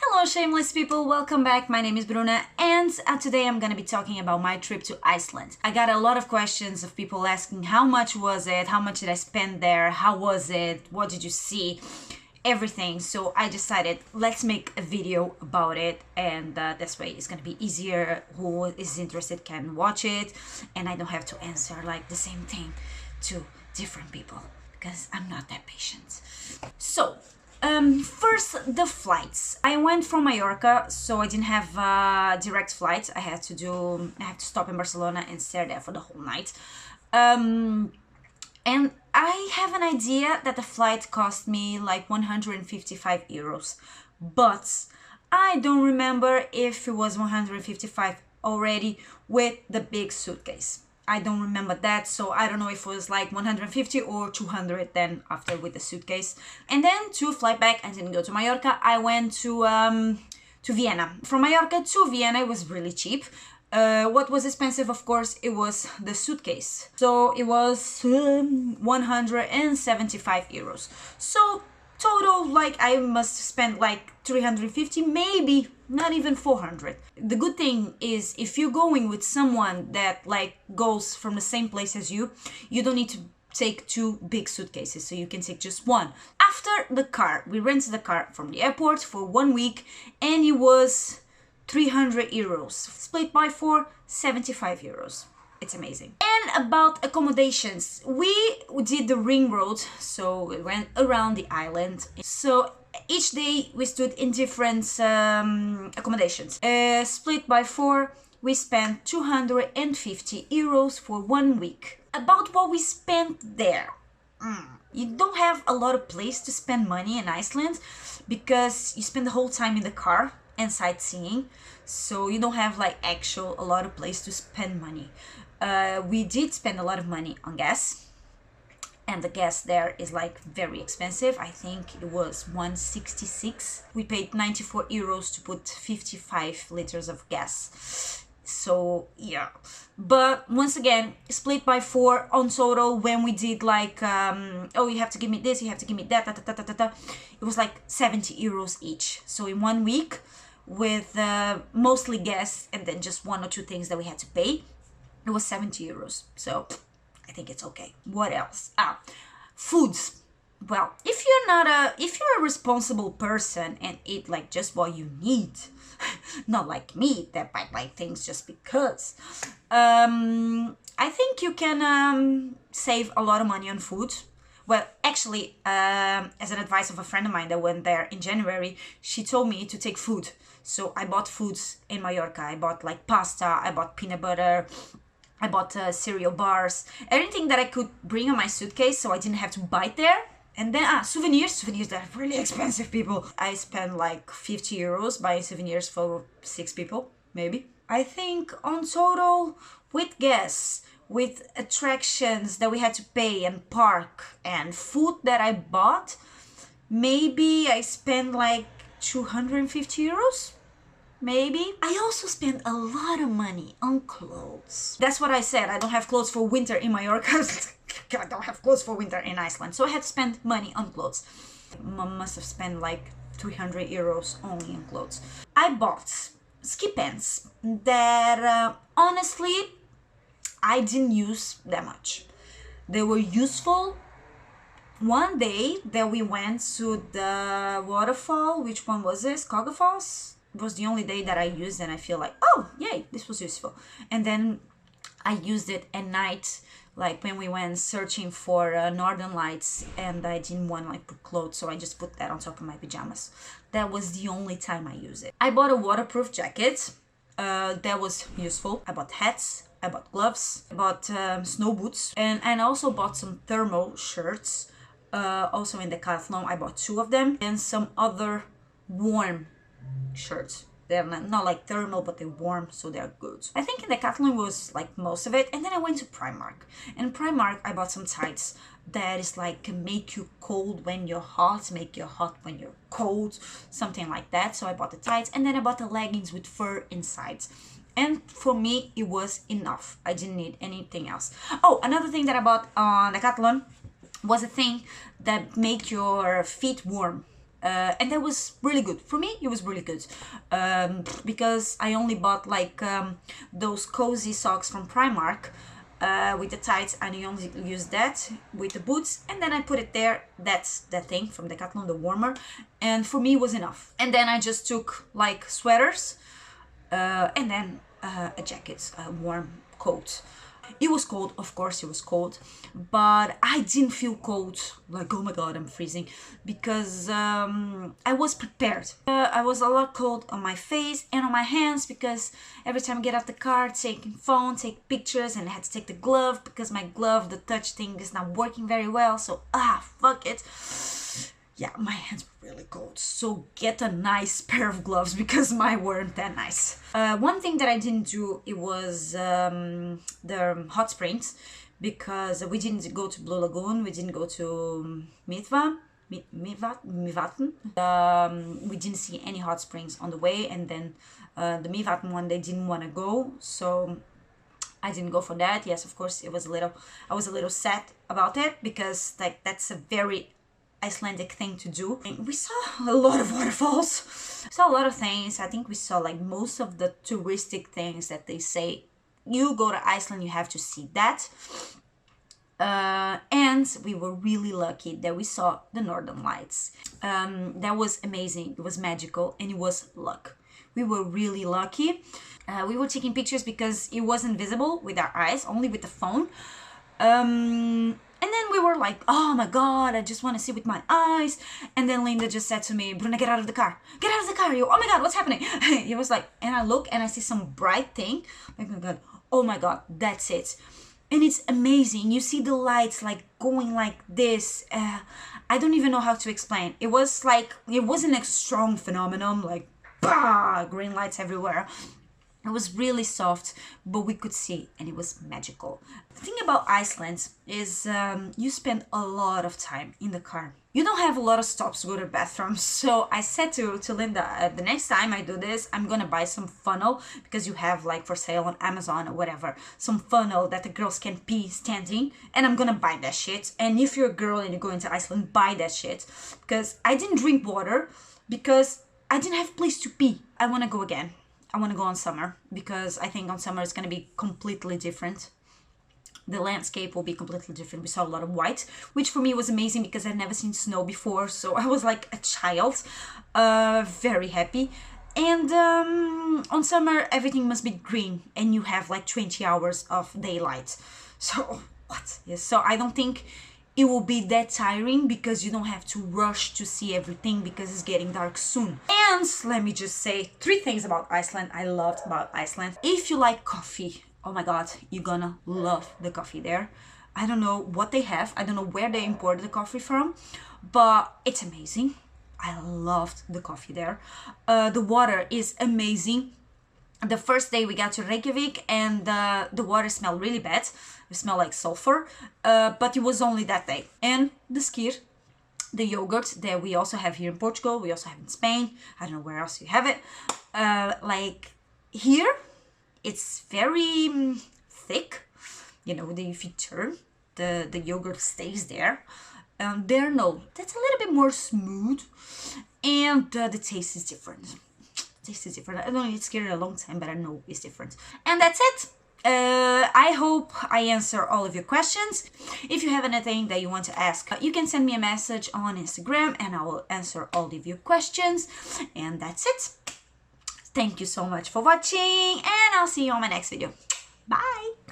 Hello shameless people, welcome back. My name is Bruna and today I'm gonna be talking about my trip to Iceland. I got a lot of questions of people asking how much was it, how much did I spend there, how was it, what did you see, everything. So I decided let's make a video about it, and this way it's gonna be easier. Who is interested can watch it and I don't have to answer like the same thing to different people because I'm not that patient. So first, the flights. I went from Mallorca, so I didn't have direct flights. I had to stop in Barcelona and stay there for the whole night. And I have an idea that the flight cost me like 155 euros, but I don't remember if it was 155 already with the big suitcase. I don't remember that, so I don't know if it was like 150 or 200 then after with the suitcase. And then to fly back, I didn't go to Mallorca, I went to Vienna. From Mallorca to Vienna it was really cheap. What was expensive, of course, it was the suitcase. So it was 175 euros. So total, like I must spend like 350, maybe not even 400. The good thing is if you're going with someone that like goes from the same place as you don't need to take two big suitcases, so you can take just one. After the car, we rented the car from the airport for 1 week and it was 300 euros. Split by 4, 75 euros. It's amazing. And about accommodations, we did the ring road, so we went around the island. So each day we stood in different accommodations. Split by 4, we spent 250 euros for 1 week. About what we spent there. You don't have a lot of place to spend money in Iceland because you spend the whole time in the car and sightseeing, so you don't have like a lot of place to spend money. We did spend a lot of money on gas, and the gas there is like very expensive. I think it was 166. We paid 94 euros to put 55 liters of gas. So yeah, but once again, split by 4 on total. When we did like oh, you have to give me this, you have to give me that, it was like 70 euros each. So in 1 week, with mostly gas and then just 1 or 2 things that we had to pay, it was 70 euros. So I think it's okay. What else? Foods. Well, if you're a responsible person and eat like just what you need, not like me that buy things just because, I think you can save a lot of money on food. Well, actually, as an advice of a friend of mine that went there in January, she told me to take food. So I bought foods in Mallorca. I bought like pasta, I bought peanut butter, I bought cereal bars, everything that I could bring on my suitcase so I didn't have to buy it there. And then souvenirs that are really expensive, people. I spent like 50 euros buying souvenirs for 6 people, maybe. I think on total, with gas, with attractions that we had to pay and park and food that I bought, maybe I spent like 250 euros. Maybe. I also spent a lot of money on clothes. That's what I said. I don't have clothes for winter in Mallorca. I don't have clothes for winter in Iceland. So I had to spend money on clothes. Must have spent like 300 euros only on clothes. I bought ski pants that honestly I didn't use that much. They were useful. One day that we went to the waterfall, which one was this? Skogafoss? It was the only day that I used and I feel like, oh, yay, this was useful. And then I used it at night, like when we went searching for northern lights, and I didn't want to like put clothes, so I just put that on top of my pajamas. That was the only time I used it. I bought a waterproof jacket. That was useful. I bought hats, I bought gloves, I bought snow boots, and I also bought some thermal shirts. Also in Decathlon, I bought 2 of them, and some other warm shirts. They're not like thermal, but they're warm, so they're good. I think in Decathlon was like most of it. And then I went to Primark. And Primark, I bought some tights that is like make you cold when you're hot, make you hot when you're cold, something like that. So I bought the tights, and then I bought the leggings with fur inside. And for me, it was enough. I didn't need anything else. Oh, another thing that I bought on Decathlon was a thing that make your feet warm. and that was really good. For me, it was really good, because I only bought like those cozy socks from Primark, with the tights, and I only use that with the boots, and then I put it there. That's that thing from Decathlon, the warmer, and for me it was enough. And then I just took like sweaters, and then a jacket, a warm coat. It was cold, of course it was cold, but I didn't feel cold, like oh my god I'm freezing, because I was prepared. I was a lot cold on my face and on my hands, because every time I get out the car, taking phone, take pictures, and I had to take the glove, because my glove, the touch thing, is not working very well, so fuck it. Yeah, my hands were really cold, so get a nice pair of gloves, because mine weren't that nice. One thing that I didn't do, it was the hot springs, because we didn't go to Blue Lagoon, we didn't go to Mivaten. We didn't see any hot springs on the way, and then the Mivaten one, they didn't want to go, so I didn't go for that. Yes, of course, I was a little sad about it, because like that's a very Icelandic thing to do. And we saw a lot of waterfalls, we saw a lot of things. I think we saw like most of the touristic things that they say you go to Iceland, you have to see that. And we were really lucky that we saw the Northern Lights. That was amazing, it was magical, and it was luck. We were really lucky. We were taking pictures because it wasn't visible with our eyes, only with the phone. And then we were like, oh my god, I just want to see with my eyes. And then Linda just said to me, Bruna, get out of the car. Get out of the car. You, oh my god, what's happening? It was like, and I look and I see some bright thing. Like, oh my god, that's it. And it's amazing. You see the lights like going like this. I don't even know how to explain. It was like, it wasn't a strong phenomenon, like, bah, green lights everywhere. It was really soft, but we could see, and it was magical. The thing about Iceland is you spend a lot of time in the car. You don't have a lot of stops to go to the bathroom, so I said to Linda, the next time I do this, I'm gonna buy some funnel, because you have like for sale on Amazon or whatever, some funnel that the girls can pee standing, and I'm gonna buy that shit. And if you're a girl and you're going to Iceland, buy that shit, because I didn't drink water, because I didn't have a place to pee. I wanna go again. I want to go on summer, because I think on summer it's going to be completely different. The landscape will be completely different. We saw a lot of white, which for me was amazing, because I'd never seen snow before, so I was like a child, very happy. And on summer everything must be green, and you have like 20 hours of daylight. So what? Yes, so I don't think it will be that tiring, because you don't have to rush to see everything, because it's getting dark soon. And let me just say 3 things about Iceland I loved about Iceland. If you like coffee, oh my god, you're gonna love the coffee there. I don't know what they have, I don't know where they imported the coffee from, but it's amazing. I loved the coffee there. The water is amazing. The first day we got to Reykjavik, and the water smelled really bad. It smelled like sulfur, but it was only that day. And the skyr, the yogurt that we also have here in Portugal, we also have in Spain. I don't know where else you have it. Like here, it's very thick. You know, if you turn, the yogurt stays there. There, no, that's a little bit more smooth, and the taste is different. Taste is different. I don't eat skyr in a long time, but I know it's different. And that's it. I hope I answer all of your questions. If you have anything that you want to ask, you can send me a message on Instagram, and I will answer all of your questions. And that's it. Thank you so much for watching, and I'll see you on my next video. Bye!